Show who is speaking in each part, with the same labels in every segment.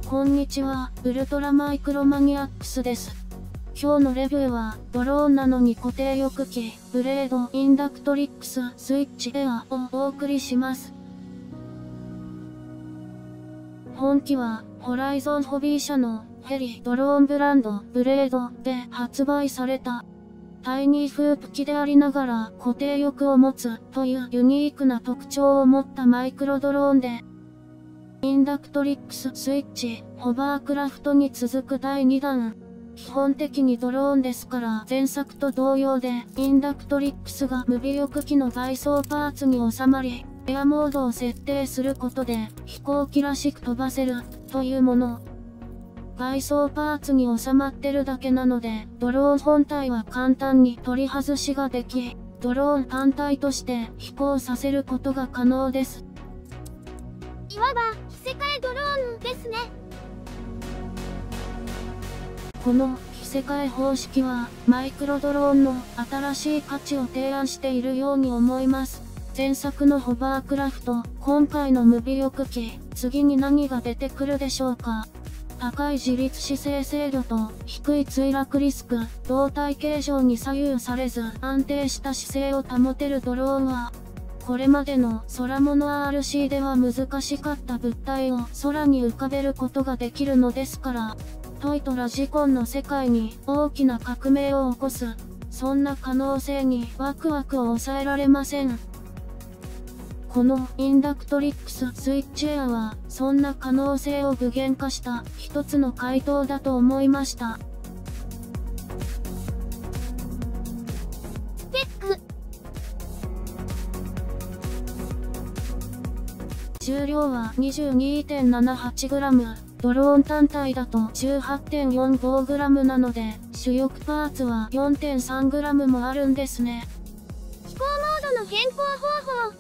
Speaker 1: こんにちは、ウルトラマイクロマニアックスです。今日のレビューは、ドローンなのに固定翼機、ブレード、インダクトリックス、スイッチエアをお送りします。本機は、ホライゾンホビー社のヘリドローンブランド、ブレードで発売された、タイニーフープ機でありながら固定翼を持つというユニークな特徴を持ったマイクロドローンで、インダクトリックススイッチ、ホバークラフトに続く第2弾。基本的にドローンですから前作と同様で、インダクトリックスが無尾翼機の外装パーツに収まり、エアモードを設定することで飛行機らしく飛ばせるというもの。外装パーツに収まってるだけなので、ドローン本体は簡単に取り外しができ、ドローン単体として飛行させることが可能です。
Speaker 2: いわば着せ替えドローンですね。
Speaker 1: この着せ替え方式はマイクロドローンの新しい価値を提案しているように思います。前作のホバークラフト、今回の無尾翼機、次に何が出てくるでしょうか。高い自立姿勢精度と低い墜落リスク、胴体形状に左右されず安定した姿勢を保てるドローンは、これまでの空物 RC では難しかった物体を空に浮かべることができるのですから、トイとラジコンの世界に大きな革命を起こす、そんな可能性にワクワクを抑えられません。このインダクトリックススイッチエアは、そんな可能性を具現化した一つの回答だと思いました。
Speaker 2: スペック。
Speaker 1: 重量は 22.78g、ドローン単体だと 18.45g なので、主翼パーツは 4.3g もあるんですね。
Speaker 2: 飛行モードの変更方法。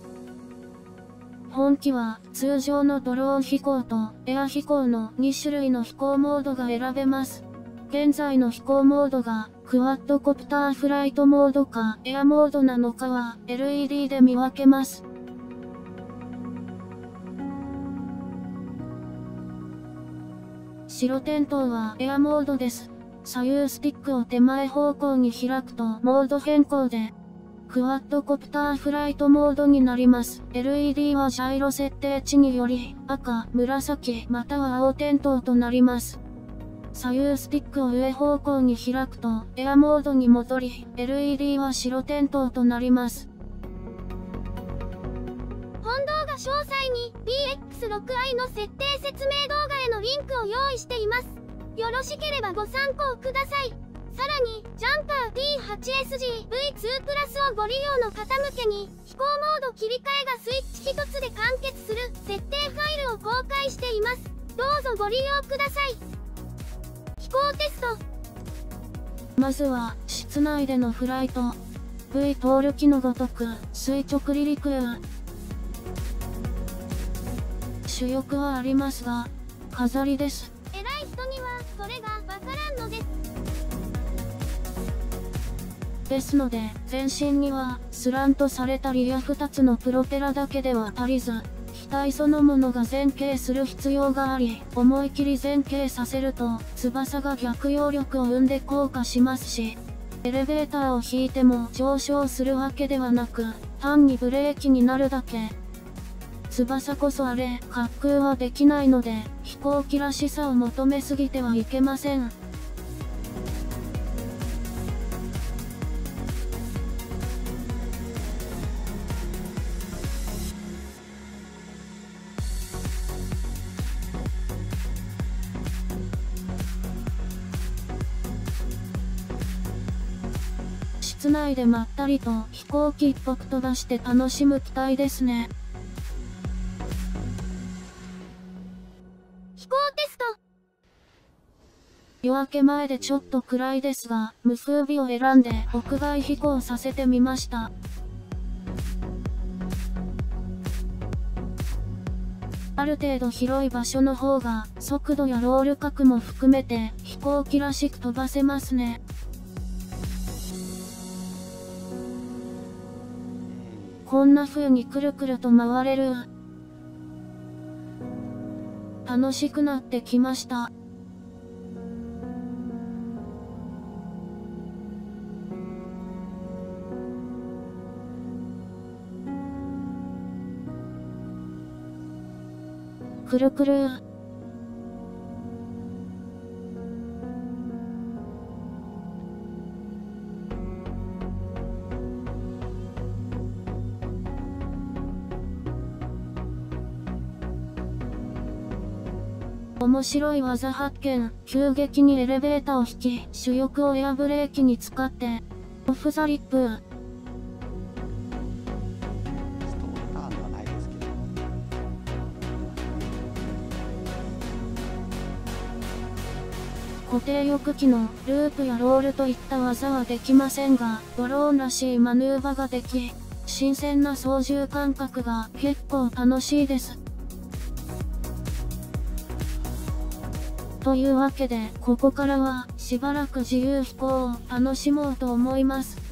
Speaker 1: 本機は通常のドローン飛行とエア飛行の2種類の飛行モードが選べます。現在の飛行モードがクワッドコプターフライトモードかエアモードなのかは LED で見分けます。白点灯はエアモードです。左右スティックを手前方向に開くとモード変更で、クワッドコプターフライトモードになります。LED はジャイロ設定値により赤、紫または青点灯となります。左右スティックを上方向に開くとエアモードに戻り、LED は白点灯となります。
Speaker 2: 本動画詳細に BX6i の設定説明動画へのリンクを用意しています。よろしければご参考ください。さらに、ジャンパー P8SG V2 プラスをご利用の方向けに、飛行モード切り替えがスイッチ一つで完結する設定ファイルを公開しています。どうぞご利用ください。飛行テスト。
Speaker 1: まずは、室内でのフライト。V 通る機のごとく、垂直離陸へ。主翼はありますが、飾りです。
Speaker 2: 偉い人には、それがわからんのです。
Speaker 1: ですので、全身には、スラントされたリア2つのプロペラだけでは足りず、機体そのものが前傾する必要があり、思い切り前傾させると、翼が逆揚力を生んで降下しますし、エレベーターを引いても上昇するわけではなく、単にブレーキになるだけ。翼こそあれ、滑空はできないので、飛行機らしさを求めすぎてはいけません。室内でまったりと飛行機っぽく飛ばして楽しむ機体ですね。
Speaker 2: 飛行テスト。
Speaker 1: 夜明け前でちょっと暗いですが、無風日を選んで屋外飛行させてみました。ある程度広い場所の方が速度やロール角も含めて飛行機らしく飛ばせますね。こんな風にくるくると回れる。楽しくなってきました。くるくる。面白い技発見。急激にエレベーターを引き、主翼をエアブレーキに使って、オフザリップ。固定翼機のループやロールといった技はできませんが、ドローンらしいマヌーバができ、新鮮な操縦感覚が結構楽しいです。というわけで、ここからはしばらく自由飛行を楽しもうと思います。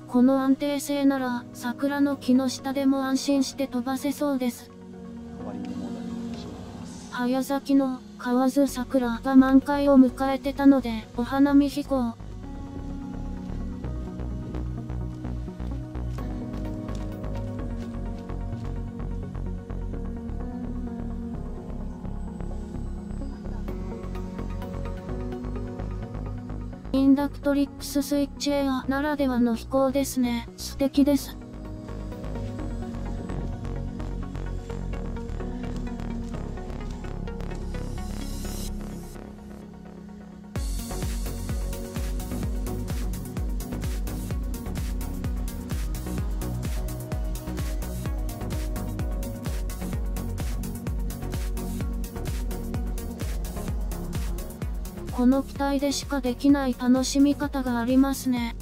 Speaker 1: この安定性なら、桜の木の下でも安心して飛ばせそうです。早咲きの河津桜が満開を迎えてたので、お花見飛行。インダクトリックススイッチエアならではの飛行ですね。素敵です。この機体でしかできない楽しみ方がありますね。